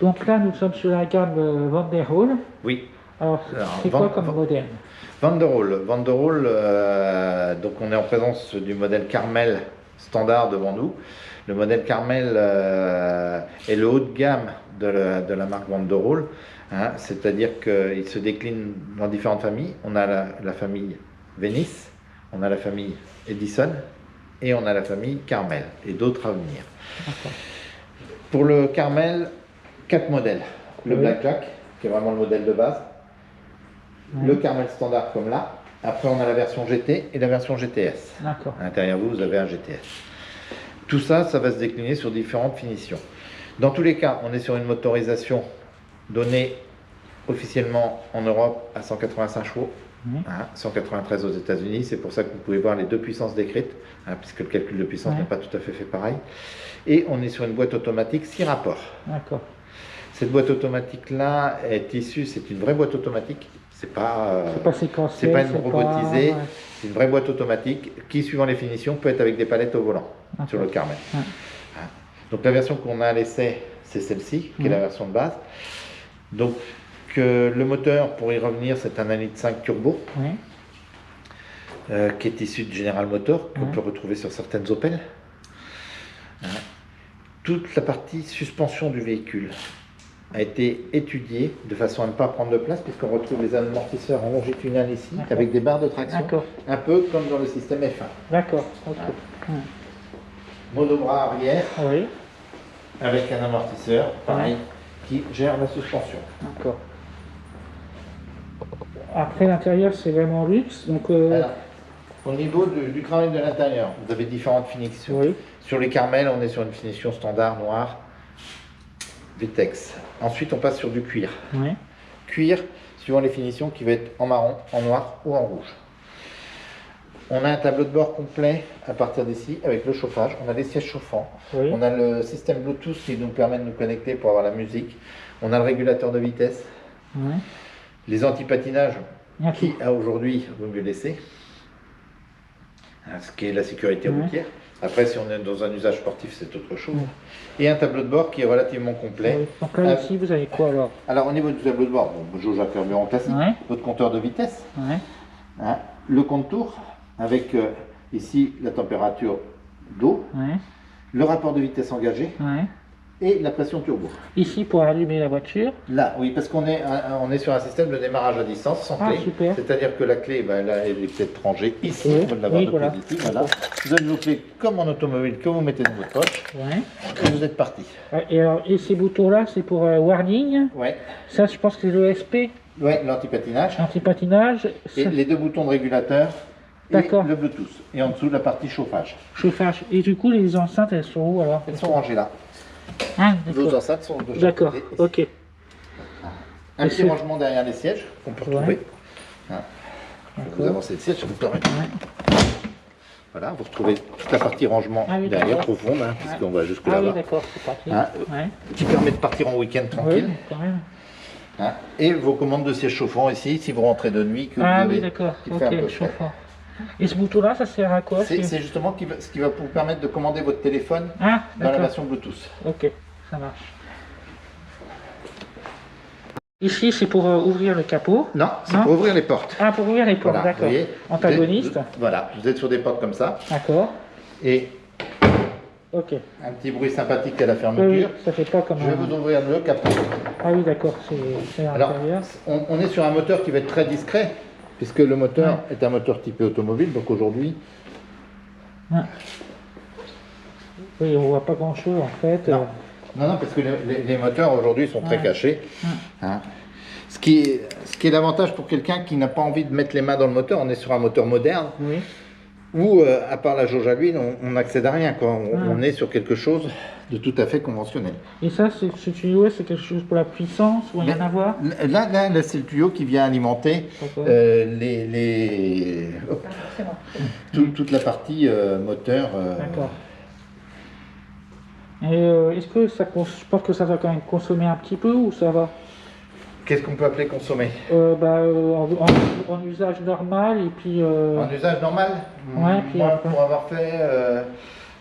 Donc là, nous sommes sur la gamme Vanderhall. Oui. Alors, c'est quoi comme modèle? Vanderhall. Vanderhall, donc on est en présence du modèle Carmel standard devant nous. Le modèle Carmel est le haut de gamme de la marque Vanderhall, hein, c'est-à-dire qu'il se décline dans différentes familles. On a la famille Venice, on a la famille Edison et on a la famille Carmel et d'autres à venir. Pour le Carmel, 4 modèles. Le Blackjack, qui est vraiment le modèle de base. Le Carmel standard comme là. Après, on a la version GT et la version GTS. D'accord. À l'intérieur, vous avez un GTS. Tout ça, ça va se décliner sur différentes finitions. Dans tous les cas, on est sur une motorisation donnée officiellement en Europe à 185 chevaux, 193 aux États-Unis. C'est pour ça que vous pouvez voir les deux puissances décrites, puisque le calcul de puissance n'est pas tout à fait pareil. Et on est sur une boîte automatique 6 rapports. D'accord. Cette boîte automatique-là est issue, c'est une vraie boîte automatique. C'est pas séquencé, c'est pas une robotisée, c'est une vraie boîte automatique qui, suivant les finitions, peut être avec des palettes au volant sur le Carmel. Donc la version qu'on a à l'essai, c'est celle-ci, qui est la version de base. Donc le moteur, pour y revenir, c'est un 1,5 litre turbo, qui est issu de General Motors, qu'on peut retrouver sur certaines Opel. Toute la partie suspension du véhicule a été étudiée de façon à ne pas prendre de place, puisqu'on retrouve les amortisseurs en longitudinal ici, avec des barres de traction, un peu comme dans le système F1. D'accord. Monobras arrière, avec un amortisseur, pareil, qui gère la suspension. D'accord. Après, l'intérieur, c'est vraiment luxe. Donc, alors, au niveau du travail de l'intérieur, vous avez différentes finitions. Sur les Carmel, on est sur une finition standard noire, Vitex. Ensuite, on passe sur du cuir. Cuir, suivant les finitions, qui va être en marron, en noir ou en rouge. On a un tableau de bord complet à partir d'ici, avec le chauffage. On a les sièges chauffants. On a le système Bluetooth qui nous permet de nous connecter pour avoir la musique. On a le régulateur de vitesse. Les antipatinages, qui à aujourd'hui, vaut mieux laisser. Ce qui est la sécurité routière. Après, si on est dans un usage sportif, c'est autre chose. Et un tableau de bord qui est relativement complet. Donc là, ici, vous avez quoi alors? Alors, au niveau du tableau de bord, jauge à carburant classique, votre compteur de vitesse, le compte-tour, avec ici la température d'eau, le rapport de vitesse engagé et la pression turbo. Ici, pour allumer la voiture. Là, oui, parce qu'on est sur un système de démarrage à distance sans clé. C'est-à-dire que la clé, là, elle est peut-être rangée ici. Vous l'avoir depuis ici, voilà. Vous avez vos clés comme en automobile que vous mettez dans votre poche. Et vous êtes parti. Et ces boutons-là, c'est pour warning. Ça, je pense que c'est l'ESP. Oui, l'antipatinage. Antipatinage. Et les deux boutons de régulateur. Et le Bluetooth. Et en dessous, la partie chauffage. Chauffage. Et du coup, les enceintes, elles sont où alors? Elles sont rangées là. Vos enceintes sont de chaque côté. D'accord, ok. Un petit rangement derrière les sièges qu'on peut retrouver. Vous avancez le siège, ça vous permet. Voilà, vous retrouvez toute la partie rangement derrière, profonde, puisqu'on va jusque là-bas. D'accord, c'est parti. Qui permet de partir en week-end tranquille. Et vos commandes de siège chauffant ici, si vous rentrez de nuit. Que vous avez, d'accord, ok, chauffant. Et ce bouton-là, ça sert à quoi? C'est justement ce qui va vous permettre de commander votre téléphone dans la version Bluetooth. Ok, ça marche. Ici, c'est pour ouvrir le capot? Non, c'est pour ouvrir les portes. Ah, pour ouvrir les portes, d'accord. Antagoniste. Voilà, vous êtes sur des portes comme ça. D'accord. Et un petit bruit sympathique à la fermeture. Oui, ça fait pas comme Je vais vous ouvrir le capot. Ah oui, d'accord, c'est à l'intérieur. On est sur un moteur qui va être très discret, puisque le moteur est un moteur typé automobile, donc aujourd'hui... Oui, on voit pas grand-chose en fait. Non, parce que les moteurs aujourd'hui sont très cachés. Ce qui est l'avantage pour quelqu'un qui n'a pas envie de mettre les mains dans le moteur. On est sur un moteur moderne, où à part la jauge à l'huile, on n'accède à rien. On est sur quelque chose de tout à fait conventionnel. Et ça, ce tuyau, c'est quelque chose pour la puissance ou rien à voir? Là c'est le tuyau qui vient alimenter toute la partie moteur. D'accord. Et est-ce que ça, je pense que ça va quand même consommer un petit peu ou ça va? Qu'est-ce qu'on peut appeler consommer? En usage normal et puis... En usage normal? Moi, pour avoir fait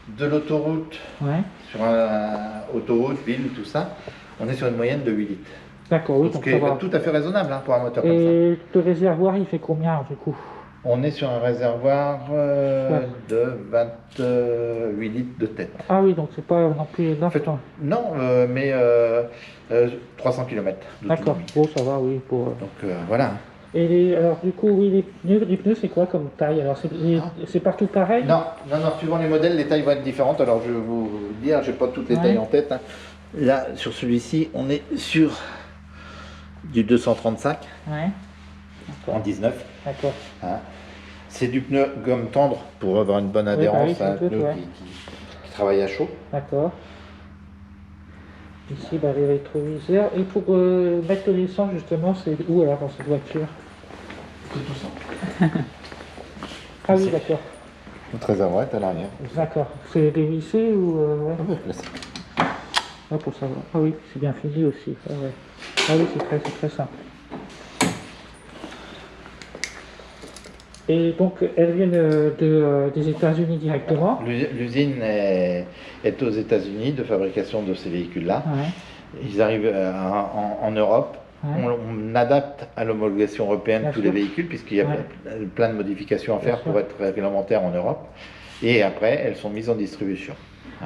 de l'autoroute, sur autoroute, ville, tout ça, on est sur une moyenne de 8 litres. D'accord, oui, Ce donc qui ça est va. tout à fait raisonnable pour un moteur comme ça. Et le réservoir, il fait combien du coup? On est sur un réservoir Ouais. de 28 litres de tête. Ah oui, donc c'est pas non plus énorme. En fait, non, mais 300 km D'accord, d'autonomie. bon, ça va, oui. Donc voilà. Et alors, du coup, oui, les pneus, c'est quoi comme taille? Alors, c'est partout pareil? Non, suivant les modèles, les tailles vont être différentes. Alors, je vais vous dire, je n'ai pas toutes les tailles en tête. Hein. Là, sur celui-ci, on est sur du 235 en 19. D'accord. Hein. C'est du pneu gomme tendre pour avoir une bonne adhérence, un pneu qui travaille à chaud. D'accord. Ici, les rétroviseurs. Et pour mettre l'essence, justement, c'est où alors dans cette voiture? C'est tout ça. Ah oui, d'accord. Notre réservoir est à l'arrière. D'accord. C'est dévissé ou Classique. Ah, pour savoir. Ah oui, c'est bien fini aussi. Ah, ouais. Ah oui, c'est très simple. Et donc, elles viennent des États-Unis directement? L'usine est aux États-Unis de fabrication de ces véhicules-là. Ouais. Ils arrivent en Europe. Ouais. On adapte à l'homologation européenne tous les véhicules, puisqu'il y a plein de modifications à faire pour être réglementaire en Europe. Et après, elles sont mises en distribution.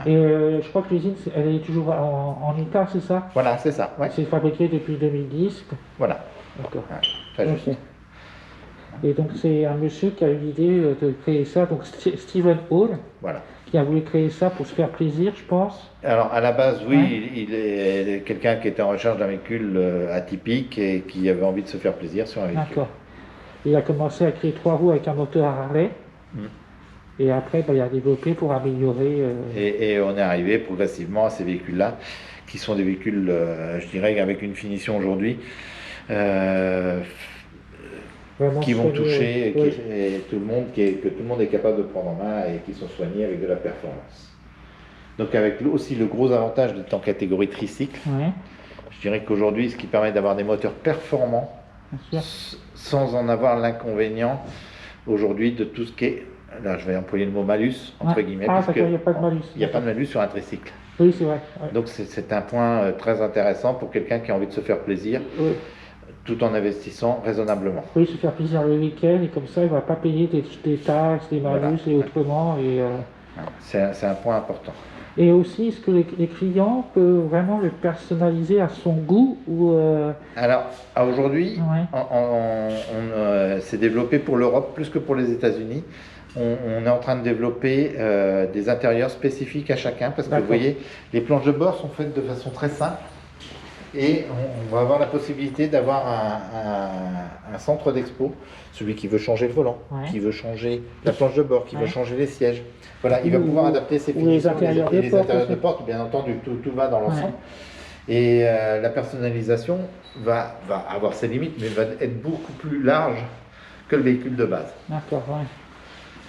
Et je crois que l'usine, elle est toujours en Utah, c'est ça? Voilà, c'est ça. Ouais. C'est fabriqué depuis 2010. Voilà. D'accord. Ouais, très juste. Okay. Et donc c'est un monsieur qui a eu l'idée de créer ça, donc Stephen Hall, qui a voulu créer ça pour se faire plaisir, je pense. Alors à la base, oui, il est quelqu'un qui était en recherche d'un véhicule atypique et qui avait envie de se faire plaisir sur un véhicule. D'accord. Il a commencé à créer 3 roues avec un moteur à Harley. Et après, il a développé pour améliorer. Et on est arrivé progressivement à ces véhicules-là, qui sont des véhicules, je dirais, avec une finition aujourd'hui. Qui vont toucher et tout le monde, que tout le monde est capable de prendre en main et qui sont soignés avec de la performance. Donc avec aussi le gros avantage d'être en catégorie tricycle, je dirais qu'aujourd'hui, ce qui permet d'avoir des moteurs performants, sans en avoir l'inconvénient aujourd'hui de tout ce qui est, là je vais employer le mot malus, entre guillemets, parce qu'il n'y a pas de malus. Il n'y a pas de malus sur un tricycle. Oui, c'est vrai. Donc c'est un point très intéressant pour quelqu'un qui a envie de se faire plaisir. Tout en investissant raisonnablement. Oui, se faire plaisir le week-end et comme ça, il ne va pas payer des taxes, des malus et autrement. C'est un point important. Et aussi, est-ce que les clients peuvent vraiment le personnaliser à son goût ou Alors, aujourd'hui, c'est développé pour l'Europe plus que pour les États-Unis. On est en train de développer des intérieurs spécifiques à chacun parce que vous voyez, les planches de bord sont faites de façon très simple. Et on va avoir la possibilité d'avoir un centre d'expo, celui qui veut changer le volant, qui veut changer la planche de bord, qui veut changer les sièges. Voilà, il va pouvoir adapter ses finitions, les intérieurs de porte, bien entendu, tout va dans l'ensemble. Et la personnalisation va avoir ses limites, mais va être beaucoup plus large que le véhicule de base. D'accord,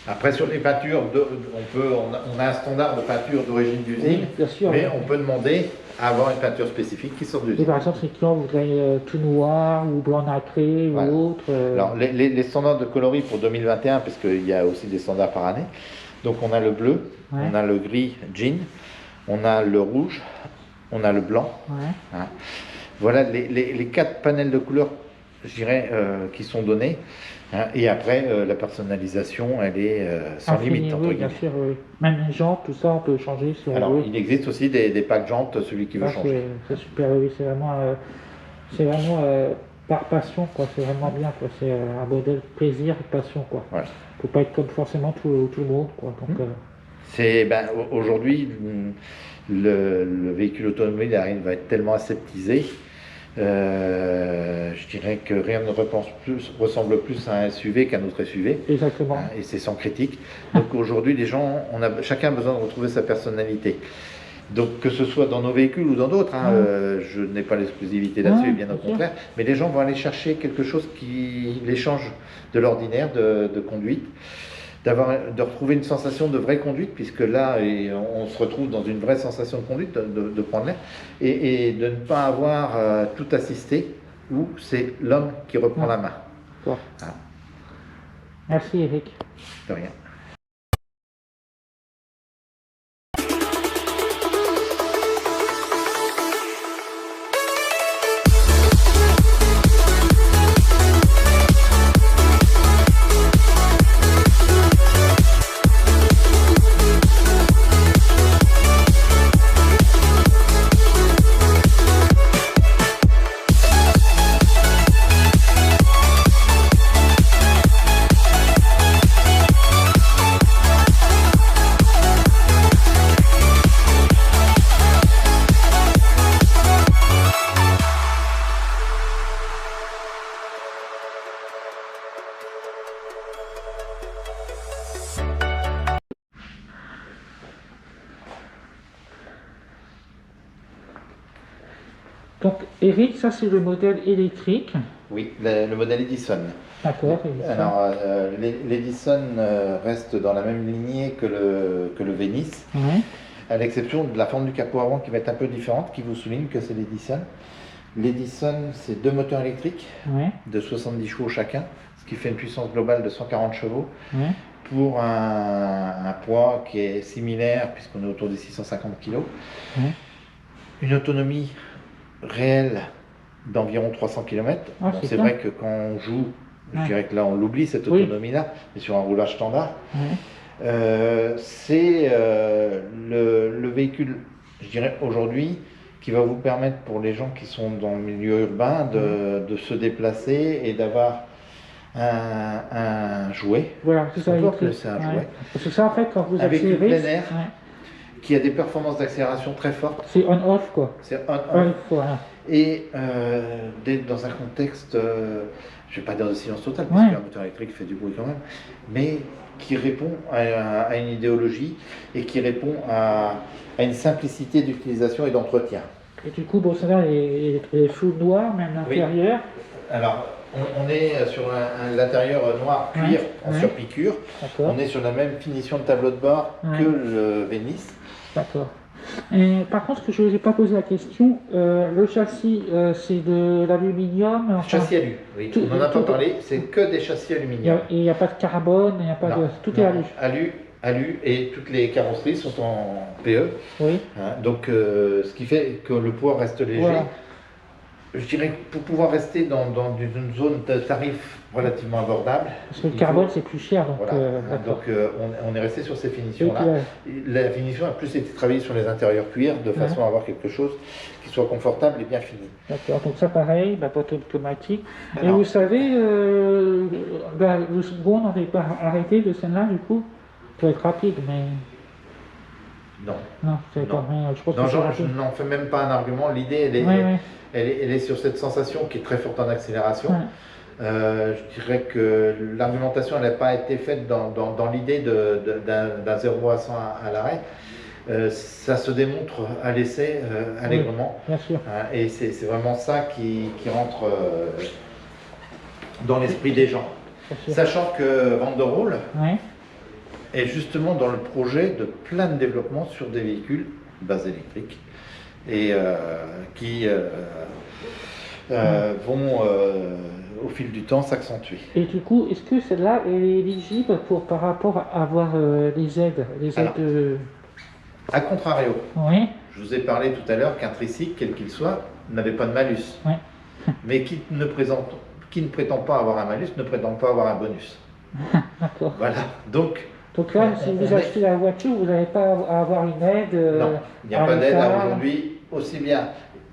Après, sur les peintures, on a un standard de peinture d'origine d'usine, mais on peut demander à avoir une peinture spécifique qui sort d'usine. Par exemple, si le client voudrait tout noir ou blanc nacré ou autre. Alors, les standards de coloris pour 2021, parce qu'il y a aussi des standards par année. Donc, on a le bleu, on a le gris jean, on a le rouge, on a le blanc. Voilà les 4 panels de couleurs, je dirais, qui sont donnés. Et après, la personnalisation, elle est sans limite. Oui, bien sûr, même les jantes, tout ça, on peut changer si on veut. Alors, il existe aussi des packs jantes, celui qui veut changer. C'est super, oui, c'est vraiment par passion, quoi. C'est vraiment bien, quoi. C'est un modèle plaisir et passion, quoi. Il ne faut pas être comme forcément tout le monde, quoi. Donc, aujourd'hui, le véhicule automobile va être tellement aseptisé. Je dirais que rien ne ressemble plus à un SUV qu'un autre SUV. Exactement. Et c'est sans critique. Donc aujourd'hui, les gens, chacun a besoin de retrouver sa personnalité. Donc que ce soit dans nos véhicules ou dans d'autres, je n'ai pas l'exclusivité là-dessus, bien au contraire, mais les gens vont aller chercher quelque chose qui les change de l'ordinaire de conduite. De retrouver une sensation de vraie conduite, puisque là, on se retrouve dans une vraie sensation de conduite, de prendre l'air, et de ne pas avoir tout assisté, où c'est l'homme qui reprend la main. Merci Eric. De rien. Donc, Eric, ça c'est le modèle électrique. Oui, le modèle Edison. D'accord. Alors, l'Edison reste dans la même lignée que le Venice, à l'exception de la forme du capot avant qui va être un peu différente, qui vous souligne que c'est l'Edison. L'Edison, c'est 2 moteurs électriques de 70 chevaux chacun, ce qui fait une puissance globale de 140 chevaux, pour un poids qui est similaire, puisqu'on est autour des 650 kg. Une autonomie réelle d'environ 300 km. Bon, c'est vrai que quand on joue, je dirais que là on l'oublie cette autonomie-là, mais sur un roulage standard, c'est le véhicule, je dirais aujourd'hui, qui va vous permettre pour les gens qui sont dans le milieu urbain de se déplacer et d'avoir un jouet. Voilà, c'est ça. C'est un jouet. C'est ça en fait quand vous avec accélérez. Avec une plein air qui a des performances d'accélération très fortes. C'est on-off quoi. C'est on-off. Voilà. Et dans un contexte, je ne vais pas dire de silence total, parce qu'un moteur électrique fait du bruit quand même, mais qui répond à une idéologie et qui répond à une simplicité d'utilisation et d'entretien. Et du coup, bon, ça là, les fous noirs, même l'intérieur. Alors, on est sur l'intérieur noir cuir en surpiqûre. On est sur la même finition de tableau de bord que le Venice. D'accord. Et par contre, ce que je n'ai pas posé la question, le châssis, c'est de l'aluminium. Châssis alu, oui. On n'en a pas parlé, c'est que des châssis aluminium. Il n'y a pas de carbone, il n'y a pas de. Tout est alu. Alu et toutes les carrosseries sont en PE. Oui. Donc, ce qui fait que le poids reste léger. Voilà. Je dirais que pour pouvoir rester dans une zone de tarif relativement abordable. Parce que le carbone c'est plus cher. Donc, voilà. On est resté sur ces finitions-là. La finition a plus été travaillée sur les intérieurs cuir de façon à avoir quelque chose qui soit confortable et bien fini. D'accord, donc ça pareil, boîte automatique. Et vous savez, le second, on n'avait pas arrêté de celle-là du coup. Ça va être rapide, mais. Non. Non, c'est pas rien. Je n'en fais même pas un argument. L'idée, elle est sur cette sensation qui est très forte en accélération. Je dirais que l'argumentation n'a pas été faite dans l'idée d'un 0 à 100 à l'arrêt. Ça se démontre à l'essai allègrement. Bien sûr. Et c'est vraiment ça qui rentre dans l'esprit des gens. Sachant que Van der Rohe est justement dans le projet de plein de développement sur des véhicules base électrique et qui vont au fil du temps s'accentuer. Et du coup, est-ce que celle-là est éligible par rapport à avoir les aides A contrario, je vous ai parlé tout à l'heure qu'un tricycle, quel qu'il soit, n'avait pas de malus. Mais qui ne prétend pas avoir un malus ne prétend pas avoir un bonus. D'accord. Voilà. Donc là, si vous achetez la voiture, vous n'allez pas avoir une aide. Non, il n'y a pas d'aide aujourd'hui. Aussi bien,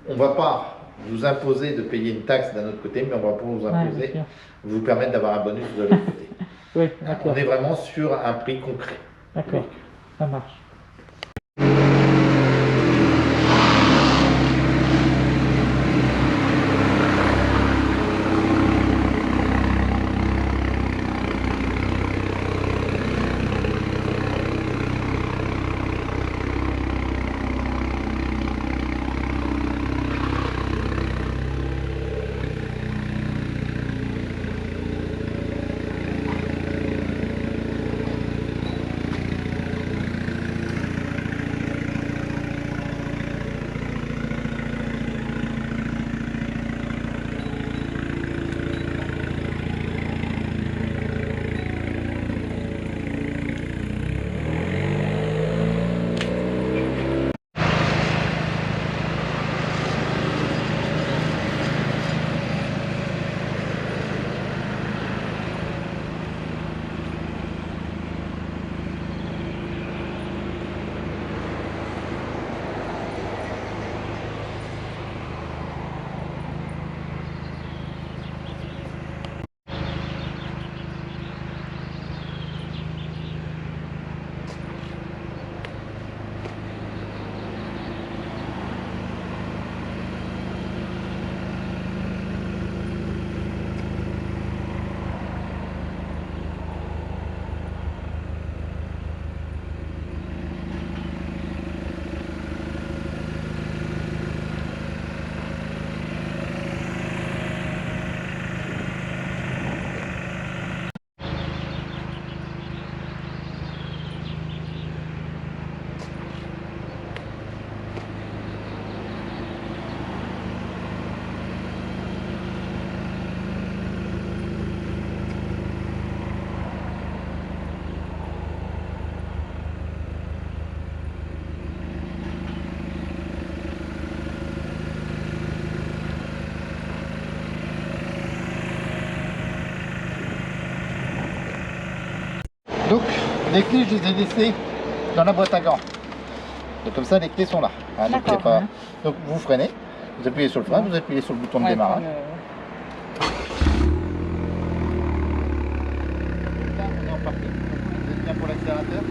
on ne va pas vous imposer de payer une taxe d'un autre côté, mais on va pas vous imposer, vous permettre d'avoir un bonus de l'autre côté. On est vraiment sur un prix concret. D'accord, ça marche. Donc les clés, je les ai laissées dans la boîte à gants. Donc comme ça, les clés sont là. Hein, donc, D'accord. pas... donc vous freinez, vous appuyez sur le frein, vous appuyez sur le bouton de démarrage. Donc là, on est en parking. Vous êtes bien pour l'accélérateur.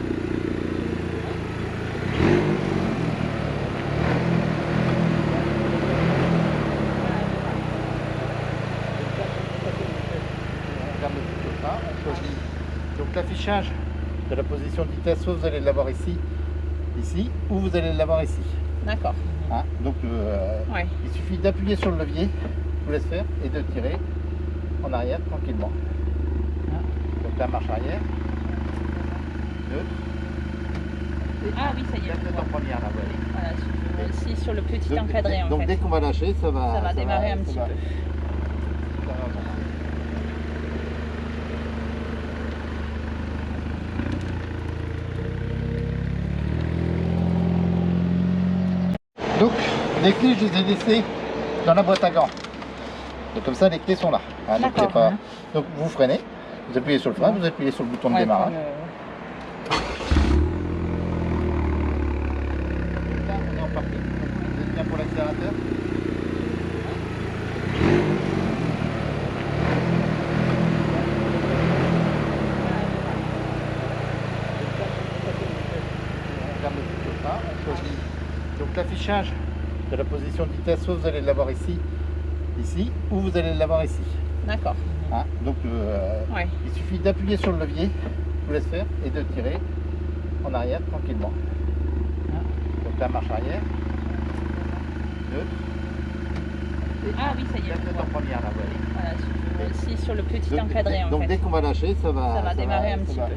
On regarde le bouton de frein, on choisit. Donc l'affichage de la position de vitesse, soit vous allez l'avoir ici, ou vous allez l'avoir ici. D'accord. Hein, donc Ouais. il suffit d'appuyer sur le levier, je vous laisse faire, et de tirer en arrière tranquillement. Hein, donc la marche arrière, 2, Ah oui, ça y est. là vous êtes en première là, vous voyez. Voilà, ici sur le petit Donc, encadré en donc fait. dès qu'on va lâcher, ça va, Ça va démarrer un petit peu. ça va avancer. Donc les clés, je les ai laissées dans la boîte à gants. Donc comme ça, les clés sont là. Hein, donc, D'accord. pas... donc vous freinez, vous appuyez sur le frein, vous appuyez sur le bouton de démarrage. Donc là, on est en parking. Vous êtes bien pour l'accélérateur. On regarde le bouton de frein, on choisit. Donc l'affichage de la position de vitesse, soit vous allez l'avoir ici, ou vous allez l'avoir ici. D'accord. Hein, donc Ouais. il suffit d'appuyer sur le levier, je vous laisse faire, et de tirer en arrière tranquillement. Hein, donc la marche arrière, 2, Ah oui, ça y est. là vous êtes en première là, vous voyez. Voilà, ici sur le petit Donc, encadré en donc fait. dès qu'on va lâcher, ça va, Ça va démarrer un petit va- peu.